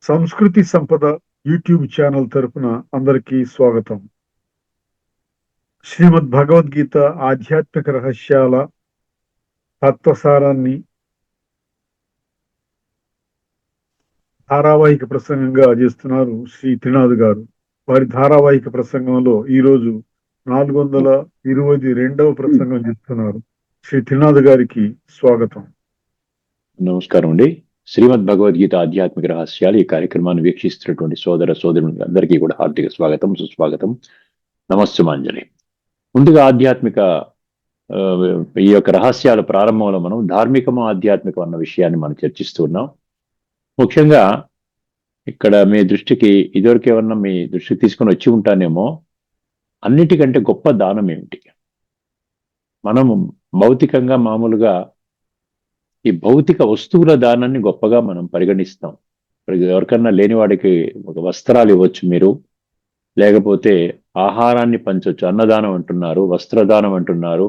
సంస్కృతి సంపద YouTube channel తరపున అందరికీ స్వాగతం. శ్రీమద్ భగవద్గీత ఆధ్యాత్మిక రహస్యాల తత్వసారాన్ని ధారావాహిక ప్రసంగంగా చేస్తున్నారు శ్రీ త్రినాథ్ గారు. వారి ధారావాహిక ప్రసంగంలో ఈరోజు 422వ ప్రసంగం చేస్తున్నారు. శ్రీ త్రినాథ్ గారికి స్వాగతం. నమస్కారం అండి. శ్రీమద్ భగవద్గీత ఆధ్యాత్మిక రహస్యాలు ఈ కార్యక్రమాన్ని వీక్షిస్తున్నటువంటి సోదర సోదరులందరికీ కూడా హార్దిక స్వాగతం, సుస్వాగతం, నమస్సుమాంజలి. ముందుగా ఆధ్యాత్మిక ఈ యొక్క రహస్యాల ప్రారంభంలో మనం ధార్మికము ఆధ్యాత్మికం అన్న విషయాన్ని మనం చర్చిస్తూ ఉన్నాం. ముఖ్యంగా ఇక్కడ మీ దృష్టికి ఇదివరకు ఏమన్నా మీ దృష్టికి తీసుకొని వచ్చి ఉంటానేమో, అన్నిటికంటే గొప్ప దానం ఏమిటి? మనము భౌతికంగా మామూలుగా ఈ భౌతిక వస్తువుల దానాన్ని గొప్పగా మనం పరిగణిస్తాం. ఎవరికన్నా లేనివాడికి ఒక వస్త్రాలు ఇవ్వచ్చు మీరు, లేకపోతే ఆహారాన్ని పంచవచ్చు, అన్నదానం అంటున్నారు, వస్త్రదానం అంటున్నారు.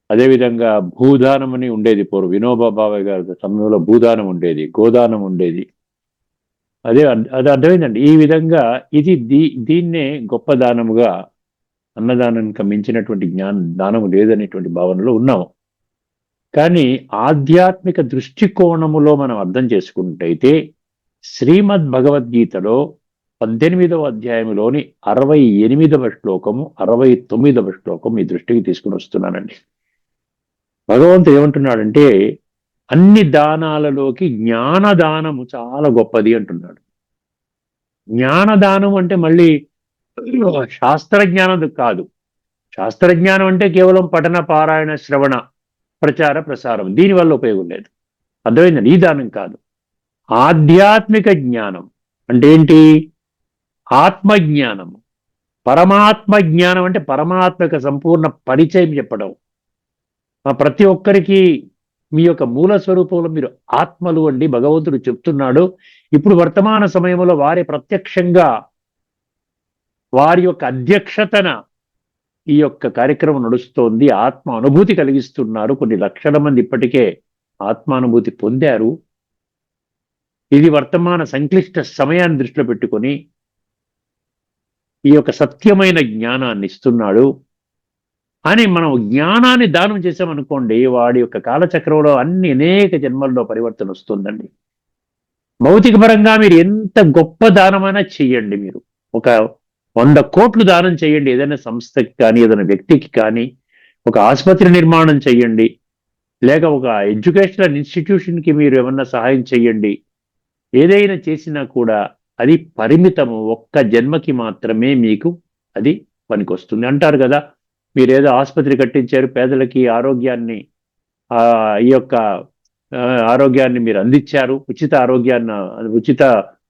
అదేవిధంగా భూదానం అని ఉండేది పూర్వం, వినోబా భావే గారి సమయంలో భూదానం ఉండేది, గోదానం ఉండేది. అది అర్థమైందండి. ఈ విధంగా ఇది దీన్నే గొప్ప దానముగా, అన్నదానానికి మించినటువంటి దానము లేదనేటువంటి భావనలో ఉన్నాము. కానీ ఆధ్యాత్మిక దృష్టికోణములో మనం అర్థం చేసుకుంటైతే శ్రీమద్ భగవద్గీతలో 18వ అధ్యాయంలోని 68వ శ్లోకము, 69వ శ్లోకం మీ దృష్టికి తీసుకుని వస్తున్నానండి. భగవంతుడు ఏమంటున్నాడంటే, అన్ని దానాలలోకి జ్ఞానదానము చాలా గొప్పది అంటున్నాడు. జ్ఞానదానం అంటే మళ్ళీ శాస్త్రజ్ఞానం కాదు. శాస్త్రజ్ఞానం అంటే కేవలం పఠన, పారాయణ, శ్రవణ, ప్రచార, ప్రసారం, దీనివల్ల ఉపయోగం లేదు. అర్థమైందండి? ఈ దానం కాదు. ఆధ్యాత్మిక జ్ఞానం అంటే ఏంటి? ఆత్మజ్ఞానము, పరమాత్మ జ్ఞానం అంటే పరమాత్మక సంపూర్ణ పరిచయం చెప్పడం. ప్రతి ఒక్కరికి మీ యొక్క మూల స్వరూపంలో మీరు ఆత్మలు అండి, భగవంతుడు చెప్తున్నాడు. ఇప్పుడు వర్తమాన సమయంలో వారి ప్రత్యక్షంగా వారి యొక్క అధ్యక్షతన ఈ యొక్క కార్యక్రమం నడుస్తోంది. ఆత్మ అనుభూతి కలిగిస్తున్నారు. కొన్ని లక్షల మంది ఇప్పటికే ఆత్మానుభూతి పొందారు. ఇది వర్తమాన సంక్లిష్ట సమయాన్ని దృష్టిలో పెట్టుకొని ఈ యొక్క సత్యమైన జ్ఞానాన్ని ఇస్తున్నాడు అని మనం జ్ఞానాన్ని దానం చేసామనుకోండి, వాడి యొక్క కాలచక్రంలో అనేక జన్మల్లో పరివర్తన వస్తుందండి. భౌతిక పరంగా మీరు ఎంత గొప్ప దానమైనా చెయ్యండి. మీరు ఒక 100 కోట్లు దానం చేయండి, ఏదైనా సంస్థకి కానీ, ఏదైనా వ్యక్తికి కానీ, ఒక ఆసుపత్రి నిర్మాణం చెయ్యండి, లేక ఒక ఎడ్యుకేషనల్ ఇన్స్టిట్యూషన్కి మీరు ఏమన్నా సహాయం చెయ్యండి. ఏదైనా చేసినా కూడా అది పరిమితము, ఒక్క జన్మకి మాత్రమే మీకు అది పనికొస్తుంది అంటారు కదా. మీరు ఏదో ఆసుపత్రి కట్టించారు, పేదలకి ఆరోగ్యాన్ని ఈ యొక్క ఆరోగ్యాన్ని మీరు అందించారు, ఉచిత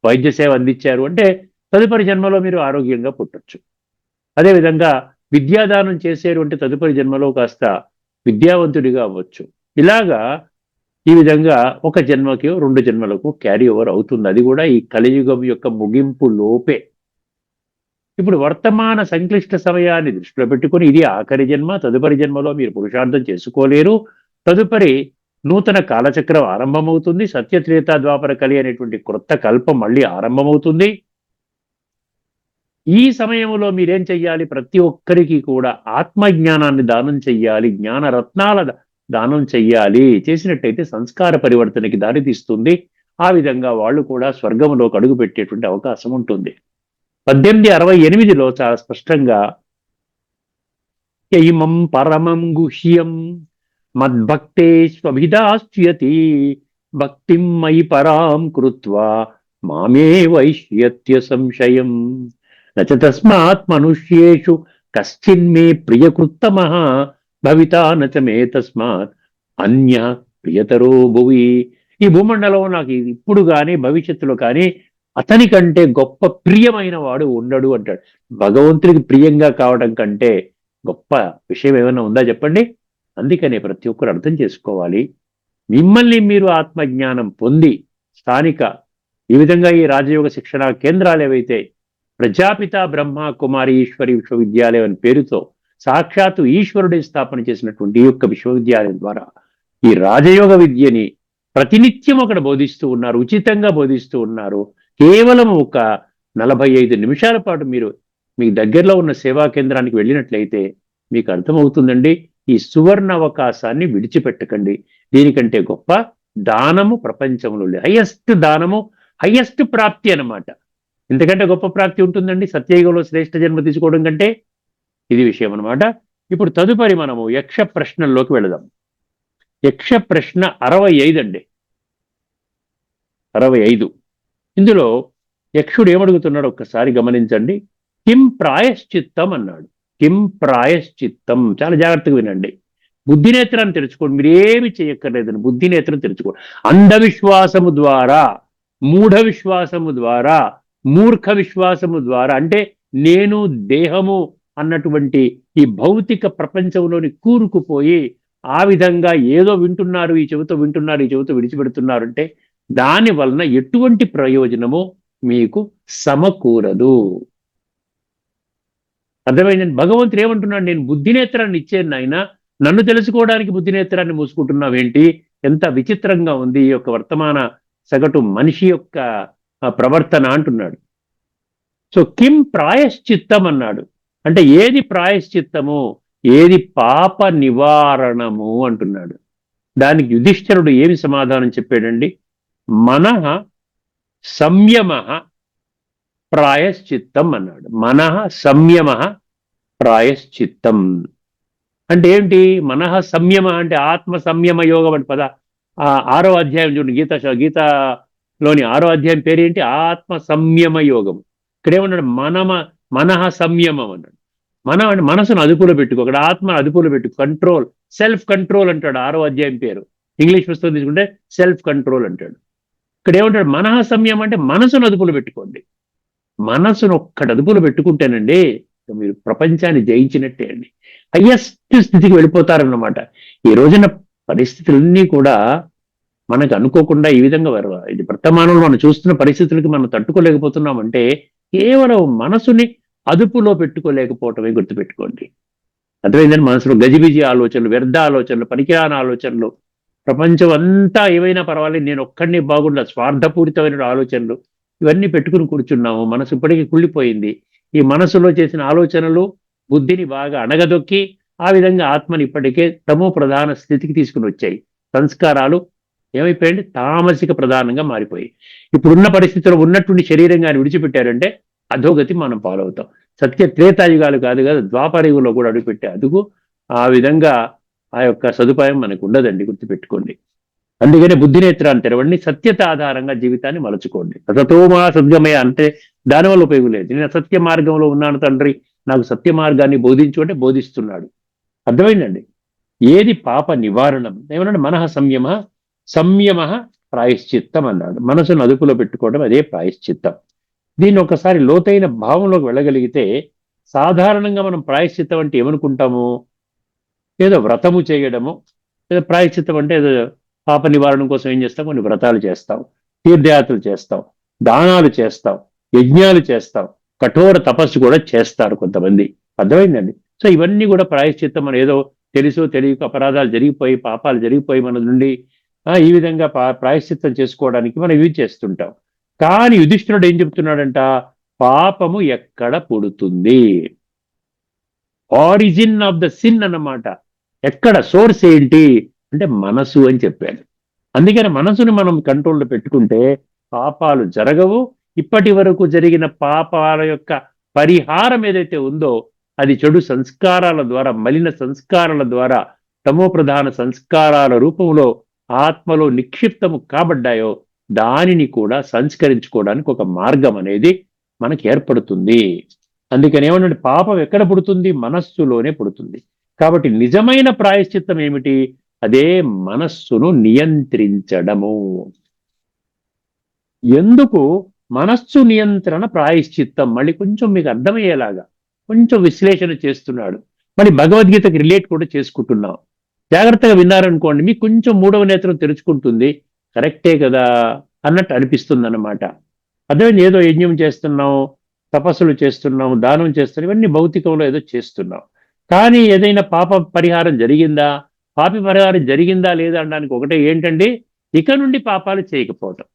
వైద్య సేవ అందించారు అంటే తదుపరి జన్మలో మీరు ఆరోగ్యంగా పుట్టొచ్చు. అదేవిధంగా విద్యాదానం చేసేరు అంటే తదుపరి జన్మలో కాస్త విద్యావంతుడిగా అవ్వచ్చు. ఇలాగా ఈ విధంగా ఒక జన్మకి 2 జన్మలకు క్యారీ ఓవర్ అవుతుంది. అది కూడా ఈ కలియుగం యొక్క ముగింపు లోపే. ఇప్పుడు వర్తమాన సంక్లిష్ట సమయాన్ని దృష్టిలో పెట్టుకుని ఇది ఆఖరి జన్మ, తదుపరి జన్మలో మీరు పురుషార్థం చేసుకోలేరు. తదుపరి నూతన కాలచక్రం ఆరంభమవుతుంది. సత్యత్రేత ద్వాపర కలి అనేటువంటి క్రొత్త కల్పం మళ్ళీ ఆరంభమవుతుంది. ఈ సమయంలో మీరేం చెయ్యాలి? ప్రతి ఒక్కరికి కూడా ఆత్మజ్ఞానాన్ని దానం చెయ్యాలి, జ్ఞాన రత్నాల దానం చెయ్యాలి. చేసినట్టయితే సంస్కార పరివర్తనకి దారితీస్తుంది. ఆ విధంగా వాళ్ళు కూడా స్వర్గంలోకి అడుగు పెట్టేటువంటి అవకాశం ఉంటుంది. 1868లో చాలా స్పష్టంగా ఇమం పరమం గుహ్యం మద్భక్తేష్వభిదాస్యతి భక్తిం మయి పరాం కృత్వా మామే వైష్యత్య సంశయం నచ తస్మాత్ మనుష్యేషు కశ్చిన్మే ప్రియకృత్తమః భవితా నచ మే తస్మాత్ అన్య ప్రియతరో భువి. ఈ భూమండలం నాకు ఇప్పుడు కానీ భవిష్యత్తులో కానీ అతని కంటే గొప్ప ప్రియమైన వాడు ఉండడు అంటాడు. భగవంతుడికి ప్రియంగా కావడం కంటే గొప్ప విషయం ఏమైనా ఉందా చెప్పండి? అందుకనే ప్రతి ఒక్కరు అర్థం చేసుకోవాలి. మిమ్మల్ని మీరు ఆత్మజ్ఞానం పొంది స్థానిక ఈ విధంగా ఈ రాజయోగ శిక్షణ కేంద్రాలు ఏవైతే ప్రజాపిత బ్రహ్మ కుమారి ఈశ్వరి విశ్వవిద్యాలయం అనే పేరుతో సాక్షాత్తు ఈశ్వరుడి స్థాపన చేసినటువంటి ఈ యొక్క విశ్వవిద్యాలయం ద్వారా ఈ రాజయోగ విద్యని ప్రతినిత్యం అక్కడ బోధిస్తూ ఉన్నారు, ఉచితంగా బోధిస్తూ ఉన్నారు. కేవలం ఒక 45 నిమిషాల పాటు మీరు మీ దగ్గరలో ఉన్న సేవా కేంద్రానికి వెళ్ళినట్లయితే మీకు అర్థమవుతుందండి. ఈ సువర్ణ అవకాశాన్ని విడిచిపెట్టకండి. దీనికంటే గొప్ప దానము ప్రపంచంలో లేదు. హైయెస్ట్ దానము, హైయెస్ట్ ప్రాప్తి అన్నమాట. ఇంతకంటే గొప్ప ప్రాప్తి ఉంటుందండి సత్యయుగంలో శ్రేష్ఠ జన్మ తీసుకోవడం కంటే? ఇది విషయం అన్నమాట. ఇప్పుడు తదుపరి మనము యక్ష ప్రశ్నల్లోకి వెళదాం. యక్ష ప్రశ్న 65 అండి. 65. ఇందులో యక్షుడు ఏమడుగుతున్నాడు ఒక్కసారి గమనించండి. కిం ప్రాయశ్చిత్తం అన్నాడు. కిం ప్రాయశ్చిత్తం, చాలా జాగ్రత్తగా వినండి. బుద్ధినేత్రాన్ని తెరుచుకోండి. మీరు ఏమి చేయక్కర్లేదని బుద్ధినేత్రం తెరుచుకోండి. అంధవిశ్వాసము ద్వారా, మూఢ విశ్వాసము ద్వారా, మూర్ఖ విశ్వాసము ద్వారా, అంటే నేను దేహము అన్నటువంటి ఈ భౌతిక ప్రపంచంలోని కూరుకుపోయి ఆ విధంగా ఏదో వింటున్నారు, ఈ చెవితో వింటున్నారు, ఈ చెవితో విడిచిపెడుతున్నారు, అంటే దాని వలన ఎటువంటి ప్రయోజనము మీకు సమకూరదు. అర్థమైందండి? భగవంతుడు ఏమంటున్నాడు? నేను బుద్ధినేత్రాన్ని ఇచ్చాను నాయన, నన్ను తెలుసుకోవడానికి బుద్ధినేత్రాన్ని మూసుకుంటున్నావేంటి? ఎంత విచిత్రంగా ఉంది ఈ యొక్క వర్తమాన సగటు మనిషి యొక్క ప్రవర్తన అంటున్నాడు. సో కిం ప్రాయశ్చిత్తం అన్నాడు. అంటే ఏది ప్రాయశ్చిత్తము, ఏది పాప నివారణము అంటున్నాడు. దానికి యుధిష్ఠిరుడు ఏమి సమాధానం చెప్పాడండి? మనః సంయమ ప్రాయశ్చిత్తం అన్నాడు. మనః సంయమ ప్రాయశ్చిత్తం అంటే ఏంటి? మనః సంయమ అంటే ఆత్మ సంయమ యోగం అంటే పద 6వ అధ్యాయం చూడండి. గీతలోని 6వ అధ్యాయం పేరేంటి? ఆత్మ సంయమ యోగం. ఇక్కడ ఏమన్నాడు? మనః సంయమం అన్నాడు. మనం అంటే మనసును అదుపులో పెట్టుకో. అక్కడ ఆత్మను అదుపులో పెట్టుకో. కంట్రోల్, సెల్ఫ్ కంట్రోల్ అంటాడు 6వ అధ్యాయం పేరు. ఇంగ్లీష్ పుస్తకం తీసుకుంటే సెల్ఫ్ కంట్రోల్ అంటాడు. ఇక్కడ ఏమంటాడు? మనః సంయమం అంటే మనసును అదుపులో పెట్టుకోండి. మనసును ఒక్కటి అదుపులో పెట్టుకుంటేనండి మీరు ప్రపంచాన్ని జయించినట్టే అండి. హయ్యెస్ట్ స్థితికి వెళ్ళిపోతారన్నమాట. ఈ రోజున పరిస్థితులన్నీ కూడా మనకు అనుకోకుండా ఈ విధంగా ఇది వర్తమానంలో మనం చూస్తున్న పరిస్థితులకి మనం తట్టుకోలేకపోతున్నామంటే కేవలం మనసుని అదుపులో పెట్టుకోలేకపోవటమే. గుర్తుపెట్టుకోండి. అర్థమైందని? మనసులో గజిబిజి ఆలోచనలు, వ్యర్థ ఆలోచనలు, పనికిరాని ఆలోచనలు, ప్రపంచం అంతా ఏమైనా పర్వాలేదు, నేను ఒక్కడిని బాగుండా, స్వార్థపూరితమైన ఆలోచనలు, ఇవన్నీ పెట్టుకుని కూర్చున్నాము. మనసు ఇప్పటికీ కుళ్ళిపోయింది. ఈ మనసులో చేసిన ఆలోచనలు బుద్ధిని బాగా అణగదొక్కి ఆ విధంగా ఆత్మని ఇప్పటికే తమో ప్రధాన స్థితికి తీసుకుని వచ్చాయి. సంస్కారాలు ఏమైపోయాయండి? తామసిక ప్రధానంగా మారిపోయి ఇప్పుడున్న పరిస్థితుల్లో ఉన్నటువంటి శరీరం కానీ విడిచిపెట్టారంటే అధోగతి మనం పాలవుతాం. సత్య త్రేతాయుగాలు కాదు కదా, ద్వాపరయుగంలో కూడా అడుగుపెట్టే అదుగు ఆ విధంగా ఆ యొక్క సదుపాయం మనకు ఉండదండి. గుర్తుపెట్టుకోండి. అందుకనే బుద్ధినేత్రాన్ని తెరవండి. సత్యత ఆధారంగా జీవితాన్ని మలుచుకోండి. అసతోమా సద్గమయ అంటే దానివల్ల ఉపయోగం లేదు. నేను సత్య మార్గంలో ఉన్నాను తండ్రి, నాకు సత్య మార్గాన్ని బోధించు అంటే బోధిస్తున్నాడు. అర్థమైందండి? ఏది పాప నివారణం? ఏమన్నాడు? మనః సంయమ ప్రాయశ్చిత్తం అన్నాడు. మనసును అదుపులో పెట్టుకోవడం అదే ప్రాయశ్చిత్తం. దీన్ని ఒకసారి లోతైన భావంలోకి వెళ్ళగలిగితే సాధారణంగా మనం ప్రాయశ్చిత్తం అంటే ఏమనుకుంటాము? ఏదో వ్రతము చేయడము, ఏదో ప్రాయశ్చిత్తం అంటే ఏదో పాప నివారణ కోసం ఏం చేస్తాం? కొన్ని వ్రతాలు చేస్తాం, తీర్థయాత్రలు చేస్తాం, దానాలు చేస్తాం, యజ్ఞాలు చేస్తాం, కఠోర తపస్సు కూడా చేస్తారు కొంతమంది. అర్థమైందండి? సో ఇవన్నీ కూడా ప్రాయశ్చిత్తం. మనం ఏదో తెలుసో తెలియక అపరాధాలు జరిగిపోయి, పాపాలు జరిగిపోయి మన నుండి ఈ విధంగా ప్రాయశ్చిత్తం చేసుకోవడానికి మనం ఇవి చేస్తుంటాం. కానీ యుధిష్ఠిరుడు ఏం చెప్తున్నాడంట? పాపము ఎక్కడ పుడుతుంది? ఆరిజిన్ ఆఫ్ ద సిన్ అన్నమాట. ఎక్కడ సోర్స్ ఏంటి అంటే మనసు అని చెప్పాడు. అందుకని మనసుని మనం కంట్రోల్లో పెట్టుకుంటే పాపాలు జరగవు. ఇప్పటి వరకు జరిగిన పాపాల యొక్క పరిహారం ఏదైతే ఉందో అది చెడు సంస్కారాల ద్వారా, మలిన సంస్కారాల ద్వారా, తమో ప్రధాన సంస్కారాల రూపంలో ఆత్మలో నిక్షిప్తము కాబడ్డాయో దానిని కూడా సంస్కరించుకోవడానికి ఒక మార్గం అనేది మనకి ఏర్పడుతుంది. అందుకని ఏమన్నా పాపం ఎక్కడ పుడుతుంది? మనస్సులోనే పుడుతుంది. కాబట్టి నిజమైన ప్రాయశ్చిత్తం ఏమిటి? అదే మనస్సును నియంత్రించడము. ఎందుకు మనస్సు నియంత్రణ ప్రాయశ్చిత్తం? మళ్ళీ కొంచెం మీకు అర్థమయ్యేలాగా కొంచెం విశ్లేషణ చేస్తున్నాడు. మళ్ళీ భగవద్గీతకి రిలేట్ కూడా చేసుకుంటున్నాం. జాగ్రత్తగా విన్నారనుకోండి, మీకు కొంచెం 3వ నేత్రం తెరుచుకుంటుంది. కరెక్టే కదా అన్నట్టు అనిపిస్తుంది అన్నమాట. అదే ఏదో యజ్ఞం చేస్తున్నాం, తపస్సులు చేస్తున్నాం, దానం చేస్తున్నాం, ఇవన్నీ భౌతికంలో ఏదో చేస్తున్నాం. కానీ ఏదైనా పాప పరిహారం జరిగిందా, పాపి పరిహారం జరిగిందా లేదా అనడానికి ఒకటే ఏంటండి? ఇక నుండి పాపాలు చేయకపోవటం.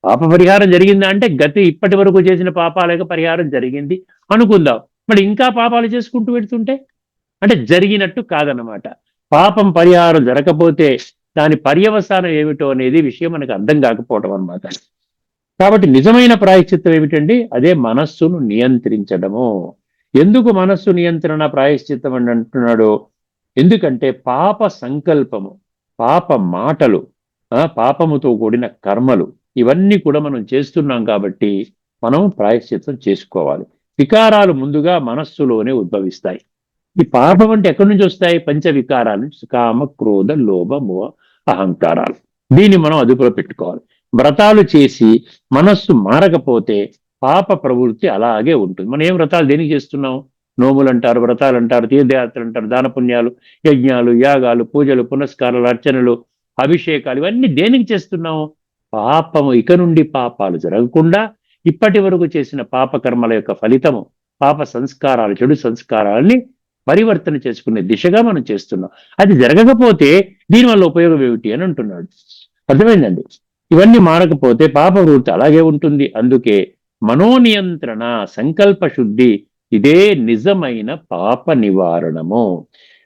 పాప పరిహారం జరిగిందా అంటే గతి ఇప్పటి వరకు చేసిన పాపాలకు పరిహారం జరిగింది అనుకుందాం. మరి ఇంకా పాపాలు చేసుకుంటూ వెళ్తుంటే అంటే జరిగినట్టు కాదనమాట. పాపం పరిహారం జరగకపోతే దాని పర్యవసానం ఏమిటో అనేది విషయం మనకు అర్థం కాకపోవడం అన్నమాట. కాబట్టి నిజమైన ప్రాయశ్చిత్తం ఏమిటండి? అదే మనస్సును నియంత్రించడము. ఎందుకు మనస్సు నియంత్రణ ప్రాయశ్చిత్తం అని అంటున్నాడు? ఎందుకంటే పాప సంకల్పము, పాప మాటలు, పాపముతో కూడిన కర్మలు ఇవన్నీ కూడా మనం చేస్తున్నాం కాబట్టి మనం ప్రాయశ్చిత్తం చేసుకోవాలి. వికారాలు ముందుగా మనస్సులోనే ఉద్భవిస్తాయి. ఈ పాపం అంటే ఎక్కడి నుంచి వస్తాయి? పంచ వికారాల నుంచి, కామ, క్రోధ, లోభ, మోహ, అహంకారాలు. దీన్ని మనం అదుపులో పెట్టుకోవాలి. వ్రతాలు చేసి మనస్సు మారకపోతే పాప ప్రవృత్తి అలాగే ఉంటుంది. మనం ఏం వ్రతాలు దేనికి చేస్తున్నాం? నోములు అంటారు, వ్రతాలు అంటారు, తీర్థయాత్రలు అంటారు, దాన పుణ్యాలు, యజ్ఞాలు, యాగాలు, పూజలు, పునస్కారాలు, అర్చనలు, అభిషేకాలు ఇవన్నీ దేనికి చేస్తున్నాం? పాపము ఇక నుండి పాపాలు జరగకుండా ఇప్పటి వరకు చేసిన పాపకర్మల యొక్క ఫలితము, పాప సంస్కారాలు, చెడు సంస్కారాలని పరివర్తన చేసుకునే దిశగా మనం చేస్తున్నాం. అది జరగకపోతే దీనివల్ల ఉపయోగం ఏమిటి అని అంటున్నాడు. అర్థమైందండి? ఇవన్నీ మారకపోతే పాప వృత్తి అలాగే ఉంటుంది. అందుకే మనోనియంత్రణ, సంకల్ప శుద్ధి ఇదే నిజమైన పాప నివారణము.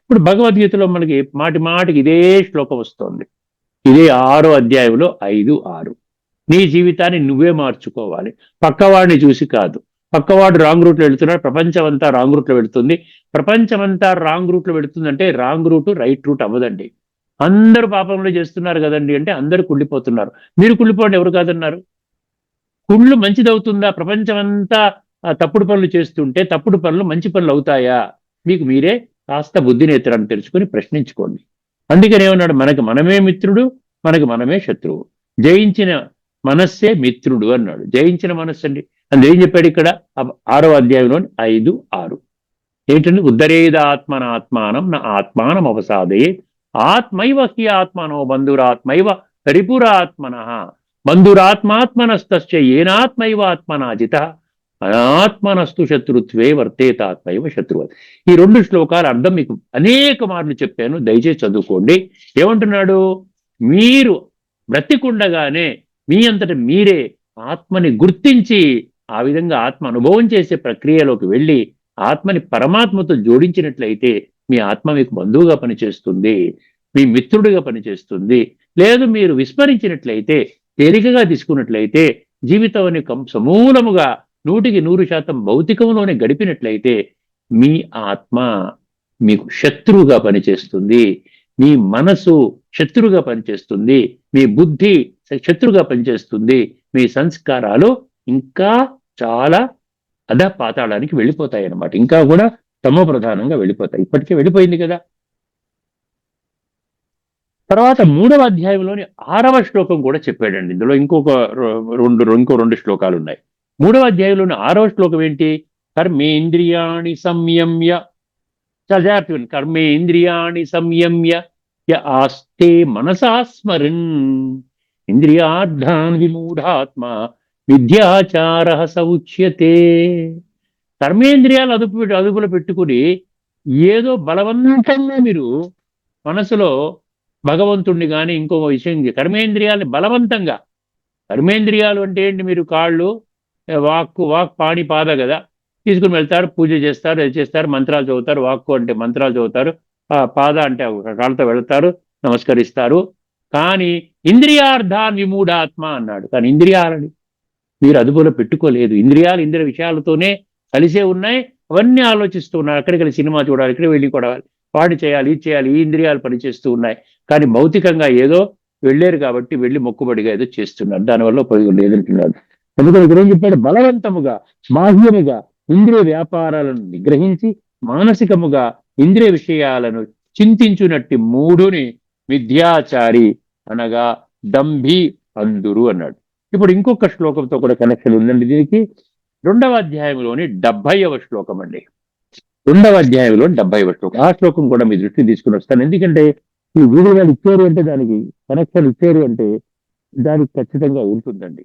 ఇప్పుడు భగవద్గీతలో మనకి మాటి మాటికి ఇదే శ్లోకం వస్తోంది. ఇదే 6వ అధ్యాయంలో 5, 6. నీ జీవితాన్ని నువ్వే మార్చుకోవాలి, పక్కవాడిని చూసి కాదు. పక్కవాడు రాంగ్ రూట్లో వెళుతున్నాడు, ప్రపంచం అంతా రాంగ్ రూట్లో వెళుతుంది. ప్రపంచం అంతా రాంగ్ రూట్లో వెళుతుందంటే రాంగ్ రూట్ రైట్ రూట్ అవ్వదండి. అందరూ పాపంలో చేస్తున్నారు కదండి అంటే అందరూ కుళ్ళిపోతున్నారు. మీరు కుళ్ళిపోండి, ఎవరు కాదన్నారు? కుళ్ళు మంచిదవుతుందా? ప్రపంచం అంతా తప్పుడు పనులు చేస్తుంటే తప్పుడు పనులు మంచి పనులు అవుతాయా? మీకు మీరే కాస్త బుద్ధినేత్రాన్ని తెరుచుకొని ప్రశ్నించుకోండి. అందుకని ఏమన్నాడు? మనకి మనమే మిత్రుడు, మనకి మనమే శత్రువు. జయించిన మనస్సే మిత్రుడు అన్నాడు. జయించిన మనస్సు అండి. అందుకేం చెప్పాడు ఇక్కడ 6వ అధ్యాయంలో 5, 6 ఏంటంటే ఉద్ధరేద ఆత్మన ఆత్మానం నా ఆత్మానం అవసాదయే ఆత్మైవ హి ఆత్మనో బంధురాత్మైవ రిపురాత్మన బంధురాత్మాత్మనస్తస్య ఏనాత్మైవ ఆత్మనాజిత అనాత్మనస్తు శత్రుత్వే వర్తేతాత్మైవ శత్రువు. ఈ 2 శ్లోకాల అర్థం మీకు అనేక మార్లు చెప్పాను, దయచేసి చదువుకోండి. ఏమంటున్నాడు? మీరు బ్రతికుండగానే మీ అంతట మీరే ఆత్మని గుర్తించి ఆ విధంగా ఆత్మ అనుభవం చేసే ప్రక్రియలోకి వెళ్ళి ఆత్మని పరమాత్మతో జోడించినట్లయితే మీ ఆత్మ మీకు బంధువుగా పనిచేస్తుంది, మీ మిత్రుడిగా పనిచేస్తుంది. లేదు మీరు విస్మరించినట్లయితే, తేలికగా తీసుకున్నట్లయితే, జీవితాన్ని సమూలముగా 100% భౌతికంలోనే గడిపినట్లయితే మీ ఆత్మ మీకు శత్రువుగా పనిచేస్తుంది, మీ మనసు శత్రువుగా పనిచేస్తుంది, మీ బుద్ధి శత్రువుగా పనిచేస్తుంది, మీ సంస్కారాలు ఇంకా చాలా పాతాళానికి వెళ్ళిపోతాయి అన్నమాట. ఇంకా కూడా తమో ప్రధానంగా వెళ్ళిపోతాయి. ఇప్పటికే వెళ్ళిపోయింది కదా. తర్వాత 3వ అధ్యాయంలోని 6వ శ్లోకం కూడా చెప్పాడండి. ఇందులో ఇంకో 2 శ్లోకాలు ఉన్నాయి. 3వ అధ్యాయంలోని 6వ శ్లోకం ఏంటి? కర్మేంద్రియాణి సంయమ్య, చాలా జాగ్రత్తగా, కర్మేంద్రియాణి సంయమ్య య ఆస్తే మనసా స్మరన్ ఇంద్రియార్థాన్ విమూఢాత్మ విద్యాచార సౌచ్యతే. కర్మేంద్రియాలు అదుపులో పెట్టుకుని ఏదో బలవంతంగా మీరు మనసులో భగవంతుణ్ణి కానీ ఇంకో విషయం, కర్మేంద్రియాలని బలవంతంగా, కర్మేంద్రియాలు అంటే ఏంటి? మీరు కాళ్ళు, వాక్ పాణి పాద కదా, తీసుకుని వెళ్తారు, పూజ చేస్తారు, అది చేస్తారు, మంత్రాలు చదువుతారు. వాక్కు అంటే మంత్రాలు చదువుతారు, పాద అంటే కాళ్ళతో వెళతారు, నమస్కరిస్తారు. కానీ ఇంద్రియార్థాన్ విమూఢాత్మ అన్నాడు. కానీ ఇంద్రియాలని మీరు అదుపులో పెట్టుకోలేదు. ఇంద్రియాలు ఇంద్రియ విషయాలతోనే కలిసే ఉన్నాయి, అవన్నీ ఆలోచిస్తూ ఉన్నారు. అక్కడికి సినిమా చూడాలి, ఇక్కడ వెళ్ళి కొడాలి, వాడిని చేయాలి, ఇది చేయాలి, ఈ ఇంద్రియాలు పనిచేస్తూ ఉన్నాయి. కానీ భౌతికంగా ఏదో వెళ్ళారు కాబట్టి వెళ్ళి మొక్కుబడిగా ఏదో చేస్తున్నారు, దానివల్ల ఉపయోగం లేదంటున్నాడు. అందుకని ఇక్కడ ఏం చెప్పాడు? బలవంతముగా, బాహ్యముగా ఇంద్రియ వ్యాపారాలను నిగ్రహించి మానసికముగా ఇంద్రియ విషయాలను చింతించునట్టి మూఢుని మిథ్యాచారి అనగా డంభి అందురు అన్నాడు. ఇప్పుడు ఇంకొక శ్లోకంతో కూడా కనెక్షన్ ఉందండి దీనికి. 2వ అధ్యాయంలోని 70వ శ్లోకం అండి. 2వ అధ్యాయంలో 70వ శ్లోకం. ఆ శ్లోకం కూడా మీ దృష్టికి తీసుకుని వస్తాను. ఎందుకంటే ఈ వీడియోలు ఇచ్చారు అంటే, దానికి కనెక్షన్ ఇచ్చారు అంటే దానికి ఖచ్చితంగా ఉంటుందండి.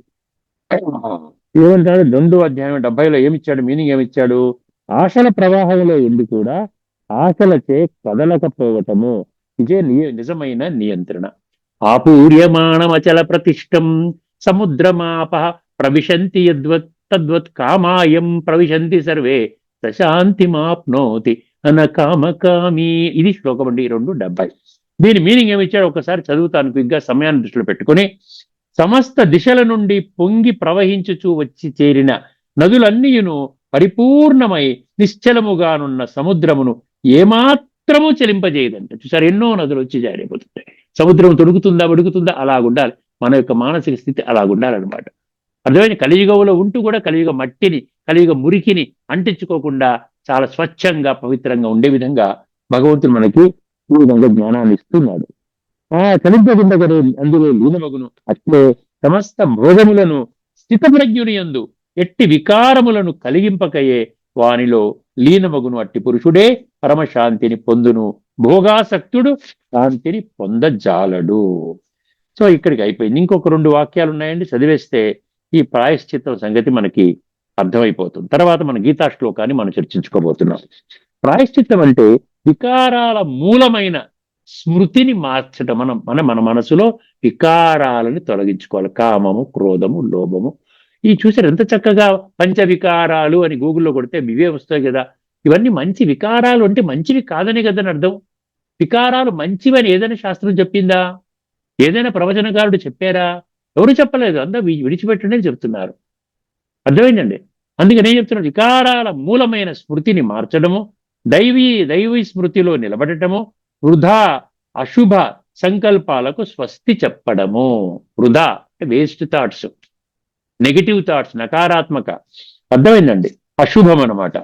ఏమంటారు? 2వ అధ్యాయం 70లో ఏమిచ్చాడు? మీనింగ్ ఏమిచ్చాడు? ఆశల ప్రవాహంలో ఎందు కూడా ఆశలచే కదలకపోవటము ఇదే నిజమైన నియంత్రణ. ఆపూర్యమాణమచల ప్రతిష్టం సముద్రమాప ప్రవిశంతి యద్వత్ తద్వత్ కామాయం ప్రవిశంతి సర్వే సశాంతిమాప్నోతి అనకామకామి. ఇది శ్లోకం అండి 270. దీని మీనింగ్ ఏమి ఇచ్చాడో ఒకసారి చదువుతాను క్విక్గా సమయాన్ని దృష్టిలో పెట్టుకుని. సమస్త దిశల నుండి పొంగి ప్రవహించుచూ వచ్చి చేరిన నదులన్నీయును పరిపూర్ణమై నిశ్చలముగానున్న సముద్రమును ఏమాత్రము చెలింపజేయదంట. చూసారు, ఎన్నో నదులు వచ్చి జారిపోతుంటాయి. సముద్రం తొడుగుతుందా ఉడుకుతుందా అలాగుండాలి. మన యొక్క మానసిక స్థితి అలాగుండాలన్నమాట. అర్థమైన కలియుగంలో ఉంటూ కూడా కలియుగ మట్టిని, కలియుగ మురికిని అంటించుకోకుండా చాలా స్వచ్ఛంగా పవిత్రంగా ఉండే విధంగా భగవంతుడు మనకి ఈ విధంగా జ్ఞానాన్ని ఇస్తున్నాడు. కలింపగుండగనే అందులో లీనమగును. అట్లే సమస్త భోగములను స్థితప్రజ్ఞుని యందు ఎట్టి వికారములను కలిగింపకయే వానిలో లీనమగును. అట్టి పురుషుడే పరమశాంతిని పొందును. భోగాసక్తుడు శాంతిని పొందజాలడు. సో ఇక్కడికి అయిపోయింది. ఇంకొక 2 వాక్యాలు ఉన్నాయండి, చదివేస్తే ఈ ప్రాయశ్చిత్తం సంగతి మనకి అర్థమైపోతుంది. తర్వాత మన గీతా శ్లోకాన్ని మనం చర్చించుకోబోతున్నాం. ప్రాయశ్చిత్తం అంటే వికారాల మూలమైన స్మృతిని మార్చడం. మన మనసులో వికారాలను తొలగించుకోవాలి. కామము, క్రోధము, లోభము. ఈ చూసారు ఎంత చక్కగా పంచవికారాలు అని గూగుల్లో కొడితే ఇవే వస్తాయి కదా. ఇవన్నీ మంచి వికారాలు అంటే మంచివి కాదని కదని అర్థం. వికారాలు మంచివని ఏదైనా శాస్త్రం చెప్పిందా? ఏదైనా ప్రవచనకారుడు చెప్పారా? ఎవరు చెప్పలేదు. అందరూ విడిచిపెట్టండి అని చెప్తున్నారు. అర్థమైందండి. అందుకని ఏం చెప్తున్నారు? వికారాల మూలమైన స్మృతిని మార్చడము, దైవీ స్మృతిలో నిలబడటము, వృధా అశుభ సంకల్పాలకు స్వస్తి చెప్పడము. వృధా అంటే వేస్ట్ థాట్స్, నెగిటివ్ థాట్స్, నకారాత్మక. అర్థమైందండి. అశుభం అనమాట.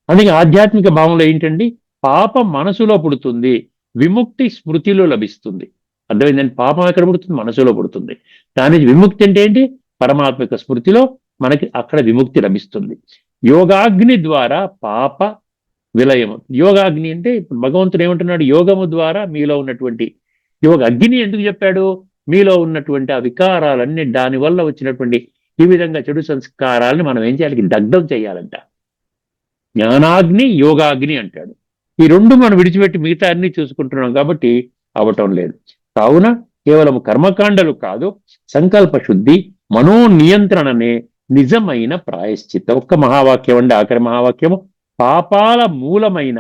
అందుకే ఆధ్యాత్మిక భావంలో ఏంటండి? పాపం మనసులో పుడుతుంది, విముక్తి స్మృతిలో లభిస్తుంది. అర్థమైందండి. పాపం ఎక్కడ పుడుతుంది? మనసులో పుడుతుంది. దాని విముక్తి అంటే ఏంటి? పరమాత్మిక స్మృతిలో మనకి అక్కడ విముక్తి లభిస్తుంది. యోగాగ్ని ద్వారా పాప విలయము. యోగాగ్ని అంటే ఇప్పుడు భగవంతుడు ఏమంటున్నాడు? యోగము ద్వారా మీలో ఉన్నటువంటి యోగ అగ్ని ఎందుకు చెప్పాడు? మీలో ఉన్నటువంటి ఆ వికారాలన్నీ, దానివల్ల వచ్చినటువంటి ఈ విధంగా చెడు సంస్కారాలను మనం ఏం చేయాలి? దగ్ధం చేయాలంట. జ్ఞానాగ్ని, యోగాగ్ని అంటాడు. ఈ 2 మనం విడిచిపెట్టి మిగతా అన్ని చూసుకుంటున్నాం కాబట్టి అవటం లేదు. కావున కేవలం కర్మకాండలు కాదు, సంకల్ప శుద్ధి, మనోనియంత్రణనే నిజమైన ప్రాయశ్చిత్తం. ఒక్క మహావాక్యం అండి, ఆఖరి మహావాక్యము. పాపాల మూలమైన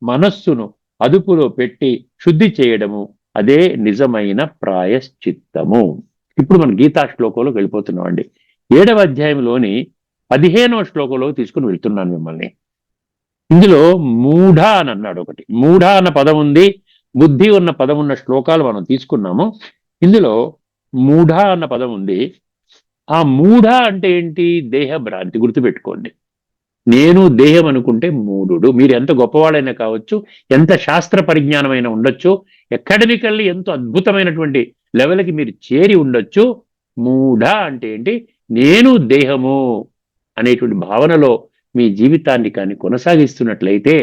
మనస్సును అదుపులో పెట్టి శుద్ధి చేయడము, అదే నిజమైన ప్రాయశ్చిత్తము. ఇప్పుడు మనం గీతా శ్లోకంలోకి వెళ్ళిపోతున్నాం అండి. 7వ అధ్యాయంలోని 15వ శ్లోకంలో తీసుకుని వెళ్తున్నాను మిమ్మల్ని. ఇందులో మూఢ అని అన్నాడు ఒకటి. మూఢ అన్న పదం ఉంది, బుద్ధి ఉన్న పదం ఉన్న శ్లోకాలు మనం తీసుకున్నాము. ఇందులో మూఢ అన్న పదం ఉంది. ఆ మూఢ అంటే ఏంటి? దేహ భ్రాంతి. గుర్తుపెట్టుకోండి. నేను దేహం అనుకుంటే మూఢుడు. మీరు ఎంత గొప్పవాడైనా కావచ్చు, ఎంత శాస్త్ర పరిజ్ఞానమైన ఉండొచ్చు, అకాడమికల్లీ ఎంతో అద్భుతమైనటువంటి లెవెల్కి మీరు చేరి ఉండొచ్చు. మూఢ అంటే ఏంటి? నేను దేహము అనేటువంటి భావనలో మీ జీవితాన్ని కానీ కొనసాగిస్తున్నట్లయితే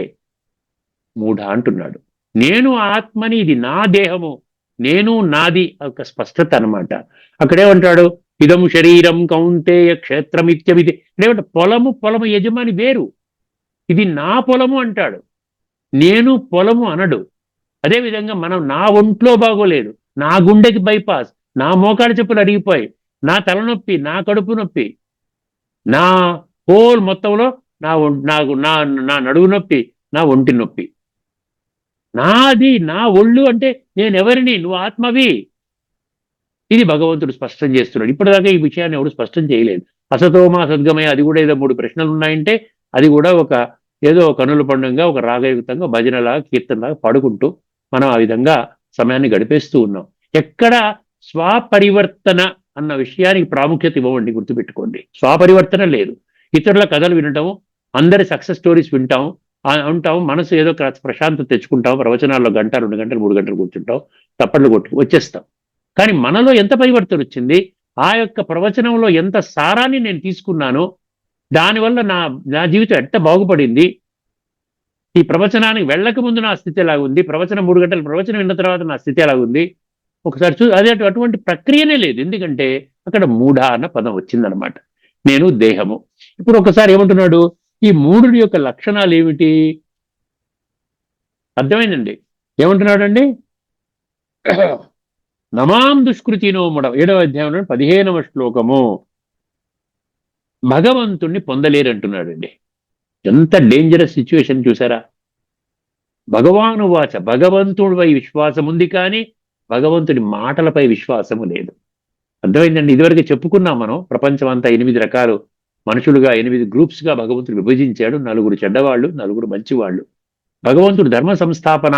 మూఢ అంటున్నాడు. నేను ఆత్మని, ఇది నా దేహము, నేను నాది, ఒక స్పష్టత అనమాట. అక్కడేమంటాడు? ఇదం శరీరం కౌంతేయ క్షేత్రమిత్యమిది. లేదంటే పొలము యజమాని వేరు, ఇది నా పొలము అంటాడు. నేను పొలము అనడు. అదేవిధంగా మనం నా ఒంట్లో బాగోలేదు, నా గుండెకి బైపాస్, నా మోకాడు చెప్పులు అరిగిపోయి, నా తలనొప్పి, నా కడుపు నొప్పి, నా హోల్ మొత్తంలో నా నడువు నొప్పి, నా ఒంటి నొప్పి, నాది, నా ఒళ్ళు అంటే నేనెవరిని? నువ్వు ఆత్మవి. ఇది భగవంతుడు స్పష్టం చేస్తున్నాడు. ఇప్పటిదాకా ఈ విషయాన్ని ఎవరు స్పష్టం చేయలేదు. అసతోమా సద్గమయ, అది కూడా ఏదో 3 ప్రశ్నలు ఉన్నాయంటే అది కూడా ఏదో కనుల పండుగగా, ఒక రాగయుక్తంగా, భజనలాగా, కీర్తనలాగా పాడుకుంటూ మనం ఆ విధంగా సమయాన్ని గడిపేస్తూ ఉన్నాం. ఎక్కడ స్వపరివర్తన అన్న విషయానికి ప్రాముఖ్యత ఇవ్వండి. గుర్తుపెట్టుకోండి, స్వపరివర్తన లేదు. ఇతరుల కథలు వినటం, అందరి సక్సెస్ స్టోరీస్ ఉంటాం, మనసు ఏదో ప్రశాంతత తెచ్చుకుంటాం, ప్రవచనాల్లో 1 గంట 2 గంటలు 3 గంటలు కూర్చుంటాం, తప్పట్లు కొట్టు వచ్చేస్తాం. కానీ మనలో ఎంత పరివర్తన వచ్చింది? ఆ యొక్క ప్రవచనంలో ఎంత సారాన్ని నేను తీసుకున్నాను, దానివల్ల నా జీవితం ఎంత బాగుపడింది, ఈ ప్రవచనానికి వెళ్ళక ముందు నా స్థితి ఎలాగుంది, 3 గంటల ప్రవచనం విన్న తర్వాత నా స్థితి ఎలాగుంది, ఒకసారి అదే అటువంటి ప్రక్రియనే లేదు. ఎందుకంటే అక్కడ మూఢ అన్న పదం వచ్చిందనమాట. నేను దేహము. ఇప్పుడు ఒకసారి ఏమంటున్నాడు? ఈ మూఢుడి యొక్క లక్షణాలు ఏమిటి? అర్థమైందండి. ఏమంటున్నాడండి? నమాం దుష్కృతినో మూఢ 7వ అధ్యాయంలో 15వ శ్లోకము. భగవంతుణ్ణి పొందలేరంటున్నాడండి. ఎంత డేంజరస్ సిచ్యువేషన్ చూసారా. భగవాను వాచ, భగవంతుడిపై విశ్వాసం ఉంది కానీ భగవంతుడి మాటలపై విశ్వాసము లేదు. అర్థమైందండి. ఇదివరకు చెప్పుకున్నాం మనం. ప్రపంచం అంతా 8 రకాలు మనుషులుగా 8 గ్రూప్స్ గా భగవంతుడు విభజించాడు. 4 చెడ్డవాళ్ళు, 4 మంచివాళ్ళు. భగవంతుడు ధర్మ సంస్థాపన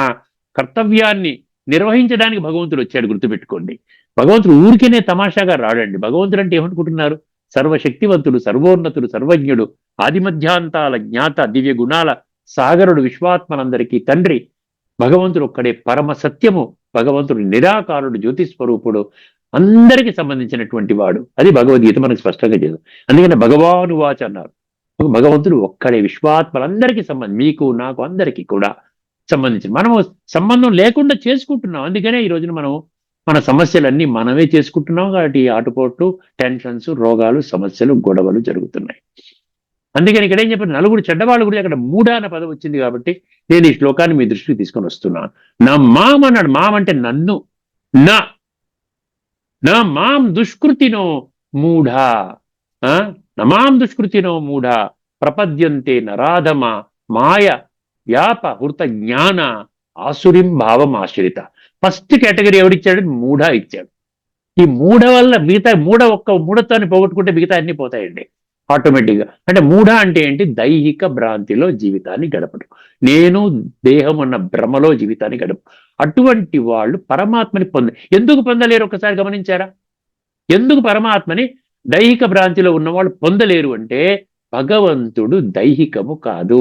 కర్తవ్యాన్ని నిర్వహించడానికి భగవంతుడు వచ్చాడు, గుర్తుపెట్టుకోండి. భగవంతుడు ఊరికేనే తమాషాగా రాడండి. భగవంతుడు అంటే ఏమనుకుంటున్నారు? సర్వశక్తివంతుడు, సర్వోన్నతుడు, సర్వజ్ఞుడు, ఆదిమధ్యాంతాల జ్ఞాత, దివ్య గుణాల సాగరుడు, విశ్వాత్మనందరికీ తండ్రి. భగవంతుడు ఒక్కడే పరమ సత్యము. భగవంతుడు నిరాకారుడు, జ్యోతిస్వరూపుడు, అందరికి సంబంధించినటువంటి వాడు. అది భగవద్గీత మనకు స్పష్టంగా చేస్తుంది. అందుకని భగవాను వాచ అన్నారు. భగవంతుడు ఒక్కడే, విశ్వాత్మలందరికీ మీకు నాకు అందరికీ కూడా సంబంధించి మనము సంబంధం లేకుండా చేసుకుంటున్నాం. అందుకనే ఈ రోజున మనం మన సమస్యలన్నీ మనమే చేసుకుంటున్నాం. కాబట్టి ఆటుపోట్లు, టెన్షన్స్, రోగాలు, సమస్యలు, గొడవలు జరుగుతున్నాయి. అందుకని ఇక్కడ ఏం చెప్పారు? 4 చెడ్డవాళ్ళు కూడా అక్కడ మూఢ అన్న పదం వచ్చింది కాబట్టి నేను ఈ శ్లోకాన్ని మీ దృష్టికి తీసుకొని వస్తున్నాను. నా మాం అన్నాడు. మాం అంటే నన్ను. నా మాం దుష్కృతినో మూఢ, నమాం దుష్కృతినో మూఢ ప్రపద్యంతే నరాధమ మాయ వ్యాప హృత జ్ఞాన ఆసురిం భావం ఆశ్రిత. ఫస్ట్ కేటగిరీ ఎవడిచ్చాడు? మూఢ ఇచ్చాడు. ఈ మూఢ వల్ల మిగతా మూఢత్వాన్ని పోగొట్టుకుంటే మిగతా అన్ని పోతాయండి ఆటోమేటిక్గా. అంటే మూఢ అంటే ఏంటి? దైహిక భ్రాంతిలో జీవితాన్ని గడపడం, నేను దేహం అన్న భ్రమలో జీవితాన్ని గడప. అటువంటి వాళ్ళు పరమాత్మని ఎందుకు పొందలేరు? ఒకసారి గమనించారా? ఎందుకు పరమాత్మని దైహిక భ్రాంతిలో ఉన్నవాళ్ళు పొందలేరు అంటే భగవంతుడు దైహికము కాదు,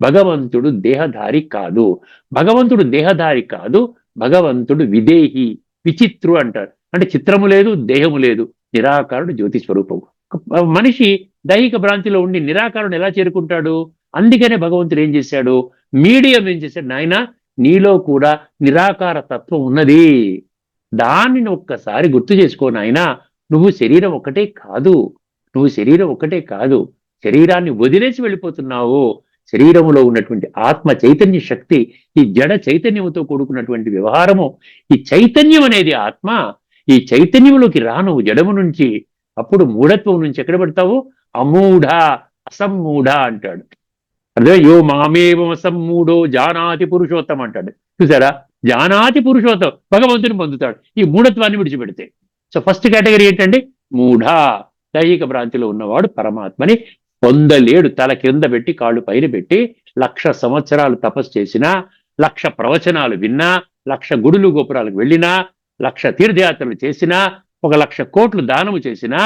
భగవంతుడు దేహధారి కాదు. భగవంతుడు దేహధారి కాదు, భగవంతుడు విదేహి, విచిత్రు అంటారు. అంటే చిత్రము లేదు, దేహము లేదు, నిరాకారుడు, జ్యోతి స్వరూపము. మనిషి దైహిక భ్రాంతిలో ఉండి నిరాకారుడు ఎలా చేరుకుంటాడు? అందుకనే భగవంతుడు ఏం చేశాడు? మీడియం ఏం చేశాడు? నాయన, నీలో కూడా నిరాకార తత్వం ఉన్నది, దానిని ఒక్కసారి గుర్తు చేసుకో నాయనా. నువ్వు శరీరం ఒకటే కాదు, శరీరాన్ని వదిలేసి వెళ్ళిపోతున్నావు. శరీరములో ఉన్నటువంటి ఆత్మ చైతన్య శక్తి, ఈ జడ చైతన్యముతో కూడుకున్నటువంటి వ్యవహారము, ఈ చైతన్యం అనేది ఆత్మ. ఈ చైతన్యంలోకి రా నువ్వు జడము నుంచి. అప్పుడు మూఢత్వం నుంచి ఎక్కడ పడతావు? అమూఢ, అసమ్మూఢ అంటాడు. అదే యో మామేవం అసమ్మూఢో జానాతి పురుషోత్తం అంటాడు. చూసారా? జానాతి పురుషోత్తం, భగవంతుని పొందుతాడు ఈ మూఢత్వాన్ని విడిచిపెడితే. సో ఫస్ట్ కేటగిరీ ఏంటండి? మూఢ. దైహిక భ్రాంతిలో ఉన్నవాడు పరమాత్మని పొందలేడు. తల కింద పెట్టి కాళ్ళు పైన పెట్టి 1,00,000 సంవత్సరాలు తపస్సు చేసినా, 1,00,000 ప్రవచనాలు విన్నా, 1,00,000 గుడులు గోపురాలకు వెళ్ళినా, 1,00,000 తీర్థయాత్రలు చేసినా, 1,00,000 కోట్లు దానము చేసినా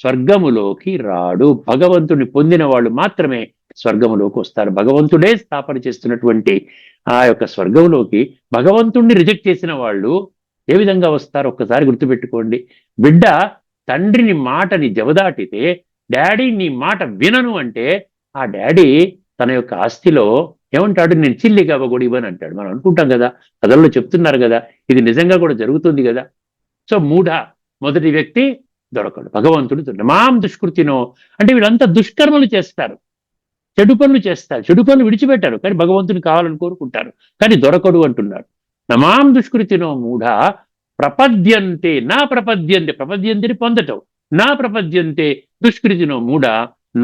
స్వర్గములోకి రాడు. భగవంతుని పొందిన వాళ్ళు మాత్రమే స్వర్గములోకి వస్తారు. భగవంతుడే స్థాపన చేస్తున్నటువంటి ఆ యొక్క స్వర్గంలోకి భగవంతుణ్ణి రిజెక్ట్ చేసిన వాళ్ళు ఏ విధంగా వస్తారు? ఒక్కసారి గుర్తుపెట్టుకోండి. బిడ్డ తండ్రిని మాటని జవదాటితే, డాడీ నీ మాట వినను అంటే, ఆ డాడీ తన యొక్క ఆస్తిలో ఏమంటాడు? నేను చిల్లిగా అవ్వకూడదు ఇవ్వని అంటాడు. మనం అనుకుంటాం కదా, కథల్లో చెప్తున్నారు కదా, ఇది నిజంగా కూడా జరుగుతుంది కదా. సో మూఢ మొదటి వ్యక్తి దొరకడు. భగవంతుడు మాం దుష్కృతినో అంటే వీళ్ళంతా దుష్కర్మలు చేస్తారు, చెడు పనులు చేస్తారు, చెడు పనులు విడిచిపెట్టారు, కానీ భగవంతుని కావాలని కోరుకుంటారు, కానీ దొరకడు అంటున్నాడు. నమాం దుష్కృతినో మూఢ ప్రపద్యంతే నా ప్రపద్యంతే, ప్రపద్యంతిని పొందటం, నా ప్రపద్యంతే దుష్కృతినో మూఢ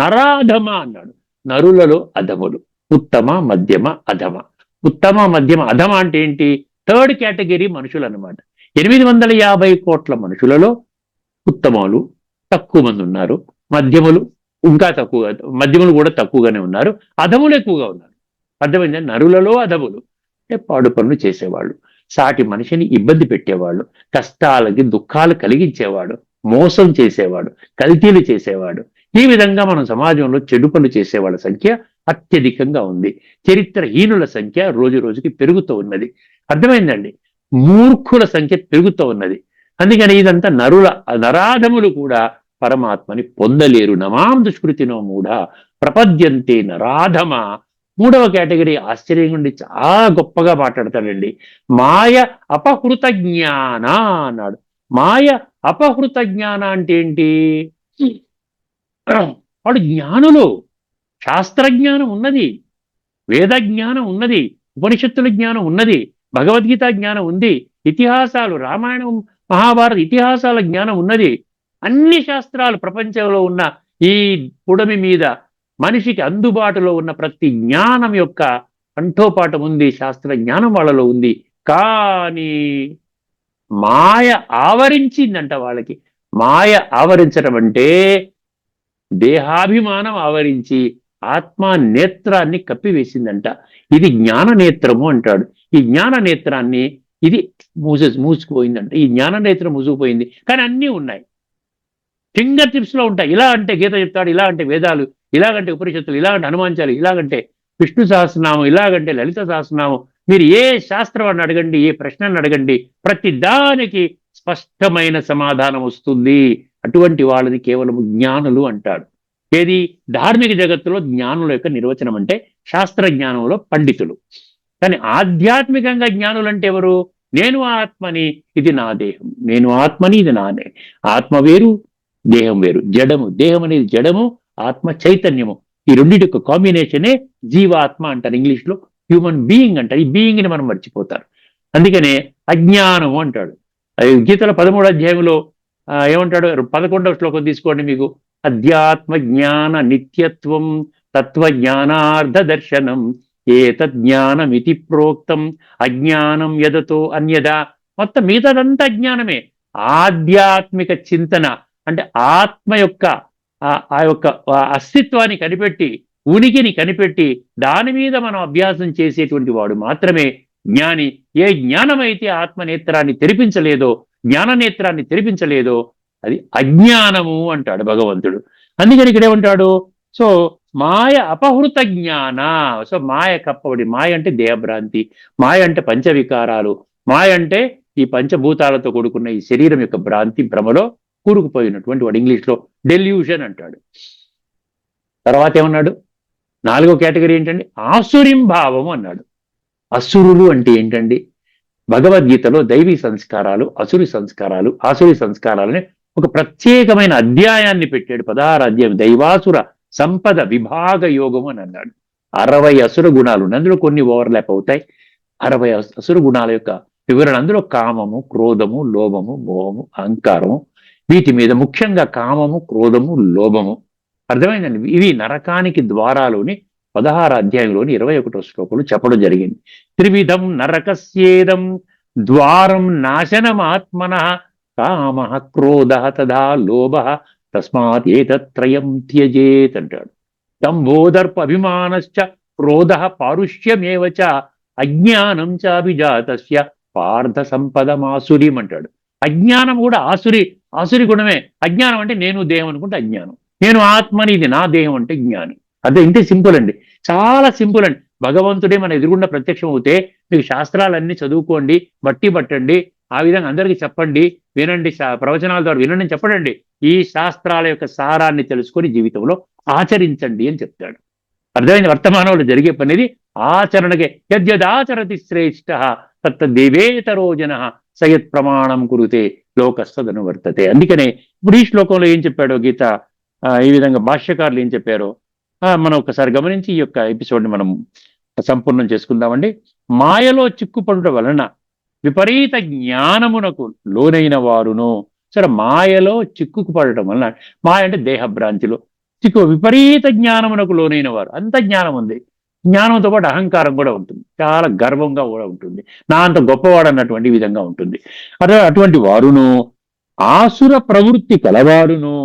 నరాధమ అన్నాడు. నరులలో అధములు, ఉత్తమ, మధ్యమ, అధమ. ఉత్తమ, మధ్యమ, అధమ అంటే ఏంటి? 3rd కేటగిరీ మనుషులు అన్నమాట. 850 కోట్ల మనుషులలో ఉత్తమాలు తక్కువ మంది ఉన్నారు, మధ్యములు ఇంకా తక్కువ, మధ్యములు కూడా తక్కువగానే ఉన్నారు, అధములు ఎక్కువగా ఉన్నారు. అర్థమైందా? నరులలో అధములు పాడు పనులు చేసేవాళ్ళు, సాటి మనిషిని ఇబ్బంది పెట్టేవాళ్ళు, కష్టాలకి దుఃఖాలు కలిగించేవాడు, మోసం చేసేవాడు, కల్తీలు చేసేవాడు. ఈ విధంగా మనం సమాజంలో చెడు పనులు చేసేవాళ్ళ సంఖ్య అత్యధికంగా ఉంది. చరిత్రహీనుల సంఖ్య రోజు రోజుకి పెరుగుతూ ఉన్నది. అర్థమైందండి? మూర్ఖుల సంఖ్య పెరుగుతూ ఉన్నది. అందుకని ఇదంతా నరాధములు కూడా పరమాత్మని పొందలేరు. నమాం దుష్కృతినో మూఢ ప్రపద్యంతే నరాధమ. 3వ కేటగిరీ ఆశ్చర్యంగా ఉండి చాలా గొప్పగా మాట్లాడతాడండి. మాయ అపహృత జ్ఞాన అన్నాడు. మాయ అపహృత జ్ఞాన అంటే ఏంటి? వాడు జ్ఞానులు, శాస్త్రజ్ఞానం ఉన్నది, వేద జ్ఞానం ఉన్నది, ఉపనిషత్తుల జ్ఞానం ఉన్నది, భగవద్గీత జ్ఞానం ఉంది, ఇతిహాసాలు, రామాయణం, మహాభారత ఇతిహాసాల జ్ఞానం ఉన్నది. అన్ని శాస్త్రాలు ప్రపంచంలో ఉన్న ఈ పుడమి మీద మనిషికి అందుబాటులో ఉన్న ప్రతి జ్ఞానం యొక్క కంఠోపాఠం ఉంది, శాస్త్ర జ్ఞానం వాళ్ళలో ఉంది. కానీ మాయ ఆవరించిందంట వాళ్ళకి. మాయ ఆవరించడం అంటే దేహాభిమానం ఆవరించి ఆత్మ నేత్రాన్ని కప్పివేసిందంట. ఇది జ్ఞాన నేత్రము అంటాడు. ఈ జ్ఞాన నేత్రాన్ని ఇది మూసుకుపోయిందంట. ఈ జ్ఞాన నేత్రం మూసుకుపోయింది, కానీ అన్నీ ఉన్నాయి, ఫింగర్ టిప్స్ లో ఉంటాయి. ఇలా అంటే గీత చెప్తాడు, ఇలా అంటే వేదాలు, ఇలాగంటే ఉపనిషత్తులు, ఇలాగంటే హనుమాన్చాలు, ఇలాగంటే విష్ణు సహస్రనామం, ఇలాగంటే లలిత సహస్రనామం. మీరు ఏ శాస్త్రాన్ని అడగండి, ఏ ప్రశ్నను అడగండి, ప్రతి దానికి స్పష్టమైన సమాధానం వస్తుంది. అటువంటి వాళ్ళని కేవలం జ్ఞానులు అంటాడు. ఏది ధార్మిక జగత్తులో జ్ఞానుల యొక్క నిర్వచనం అంటే శాస్త్ర జ్ఞానంలో పండితులు. కానీ ఆధ్యాత్మికంగా జ్ఞానులు అంటే ఎవరు? నేను ఆత్మని, ఇది నా దేహం, నేను ఆత్మని, ఇది నానే. ఆత్మ వేరు, దేహం వేరు. జడము, దేహం అనేది జడము, ఆత్మ చైతన్యము. ఈ రెండింటి యొక్క కాంబినేషనే జీవాత్మ అంటారు. ఇంగ్లీష్ లో హ్యూమన్ బీయింగ్ అంటారు. ఈ బీయింగ్ ని మనం మర్చిపోతారు. అందుకనే అజ్ఞానము అంటాడు. గీతల 13వ అధ్యాయంలో ఏమంటాడు? 11వ శ్లోకం తీసుకోండి. మీకు అధ్యాత్మ జ్ఞాన నిత్యత్వం తత్వజ్ఞానార్థ దర్శనం ఏతజ్ఞానమితి ప్రోక్తం అజ్ఞానం యదతో అన్యదా. మొత్తం మిగతాదంతా జ్ఞానమే. ఆధ్యాత్మిక చింతన అంటే ఆత్మ యొక్క ఆ యొక్క అస్తిత్వాన్ని కనిపెట్టి, ఉనికిని కనిపెట్టి దాని మీద మనం అభ్యాసం చేసేటువంటి వాడు మాత్రమే జ్ఞాని. ఏ జ్ఞానమైతే ఆత్మనేత్రాన్ని తెరిపించలేదో, జ్ఞాననేత్రాన్ని తెరిపించలేదో అది అజ్ఞానము అంటాడు భగవంతుడు. అందుకని ఇక్కడ ఏమంటాడు? సో మాయ అపహృత జ్ఞాన. సో మాయ కప్పబడి, మాయ అంటే దేహభ్రాంతి, మాయ అంటే పంచవికారాలు, మాయ అంటే ఈ పంచభూతాలతో కూడుకున్న ఈ శరీరం యొక్క భ్రాంతి, భ్రమలో కూరుకుపోయినటువంటి వాడు. ఇంగ్లీష్లో డెల్యూషన్ అంటాడు. తర్వాత ఏమన్నాడు? 4వ కేటగిరీ ఏంటండి? ఆసురిం భావము అన్నాడు. అసురులు అంటే ఏంటండి? భగవద్గీతలో దైవీ సంస్కారాలు, అసురి సంస్కారాలు, ఆసురి సంస్కారాలని ఒక ప్రత్యేకమైన అధ్యాయాన్ని పెట్టాడు. 16వ అధ్యాయం దైవాసుర సంపద విభాగ యోగం అని అన్నాడు. 60 అసుర గుణాలు, అందులో కొన్ని ఓవర్లాప్ అవుతాయి. 60 అసుర గుణాల యొక్క వివరణ. అందులో కామము, క్రోధము, లోభము, మోహము, అహంకారము, వీటి మీద ముఖ్యంగా కామము, క్రోధము, లోభము. అర్థమైందండి? ఇవి నరకానికి ద్వారాలోని 16వ అధ్యాయంలోని 21వ శ్లోకంలో చెప్పడం జరిగింది. త్రివిధం నరకస్యేదం ద్వారం నాశనమాత్మన కామ క్రోధ తథా లోభ తస్మాత్ ఏతత్రయం త్యజేత్ అంటాడు. దంభోదర్ప అభిమానశ్చ క్రోధ పారుష్యమేవ చ అజ్ఞానం చాభిజాతస్య పార్థ సంపదమాసురిం అంటాడు. అజ్ఞానం కూడా ఆసురి గుణమే. అజ్ఞానం అంటే నేను దేహం అనుకుంటే అజ్ఞానం, నేను ఆత్మని, ఇది నా దేహం అంటే జ్ఞాని. అదే ఇంతే సింపుల్ అండి, చాలా సింపుల్ అండి. భగవంతుడే మన ఎదురుగుండా ప్రత్యక్షం అవుతే మీకు శాస్త్రాలన్నీ చదువుకోండి, బట్టి పట్టండి, ఆ విధంగా అందరికీ చెప్పండి, వినండి, ప్రవచనాల ద్వారా వినండి చెప్పడండి. ఈ శాస్త్రాల యొక్క సారాన్ని తెలుసుకొని జీవితంలో ఆచరించండి అని చెప్తాడు. అర్థమైంది? వర్తమానంలో జరిగే పనిది ఆచరణకే. యద్యదాచరతి శ్రేష్ఠ తత్తదేవేతరో జనః సయత్ ప్రమాణం కురుతే లోకస్తదను వర్తతే. అందుకనే ఇప్పుడు ఈ శ్లోకంలో ఏం చెప్పాడో గీత, ఈ విధంగా భాష్యకారులు ఏం చెప్పారో మనం ఒకసారి గమనించి ఈ యొక్క ఎపిసోడ్ని మనం సంపూర్ణం చేసుకుందామండి. మాయలో చిక్కుపడుట వలన విపరీత జ్ఞానమునకు లోనైన వారును. సరే, మాయలో చిక్కుకుపడటం వలన, మాయ అంటే దేహభ్రాంతిలో విపరీత జ్ఞానమునకు లోనైన వారు. అంత జ్ఞానం ఉంది, జ్ఞానంతో పాటు అహంకారం కూడా ఉంటుంది, చాలా గర్వంగా కూడా ఉంటుంది, నా అంత గొప్పవాడు అన్నటువంటి విధంగా ఉంటుంది. అటువంటి వారును, ఆసుర ప్రవృత్తి కలవారును,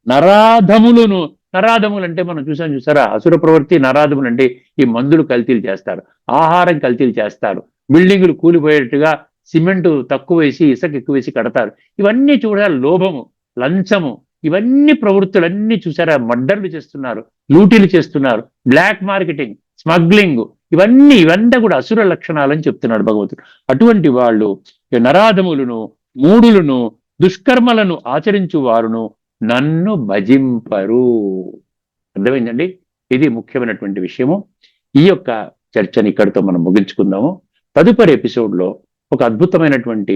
నరాధములను. నరాధములు అంటే మనం చూసారా? అసుర ప్రవృత్తి, నరాధములు అంటే ఈ మందులు కల్తీలు చేస్తారు, ఆహారం కల్తీలు చేస్తారు, బిల్డింగులు కూలిపోయేట్టుగా సిమెంటు తక్కువ వేసి ఇసుక ఎక్కువ వేసి కడతారు. ఇవన్నీ చూడాలి. లోభము, లంచము, ఇవన్నీ ప్రవృత్తులన్నీ చూసారా? మర్డర్లు చేస్తున్నారు, లూటీలు చేస్తున్నారు, బ్లాక్ మార్కెటింగ్, స్మగ్లింగ్, ఇవంతా కూడా అసుర లక్షణాలని చెప్తున్నాడు భగవంతుడు. అటువంటి వాళ్ళు నరాధములను, మూఢులను, దుష్కర్మలను ఆచరించు వారును నన్ను భజింపరు. అర్థమైందండి? ఇది ముఖ్యమైనటువంటి విషయము. ఈ యొక్క చర్చని ఇక్కడితో మనం ముగించుకుందాము. తదుపరి ఎపిసోడ్లో ఒక అద్భుతమైనటువంటి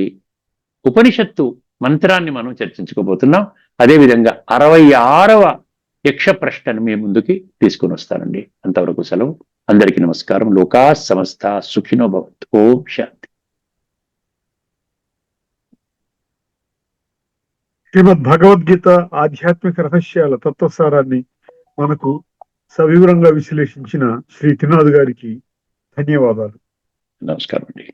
ఉపనిషత్తు మంత్రాన్ని మనం చర్చించుకోబోతున్నాం. అదేవిధంగా 66వ యక్ష ప్రశ్నను మీ ముందుకి తీసుకుని వస్తానండి. అంతవరకు సెలవు. అందరికీ నమస్కారం. లోకా సమస్త సుఖినో భవంతు. ఓం శాంతి. శ్రీమద్ భగవద్గీత ఆధ్యాత్మిక రహస్యాల తత్వసారాన్ని మనకు సవివరంగా విశ్లేషించిన శ్రీ త్రినాథ్ గారికి ధన్యవాదాలు. నమస్కారం అండి.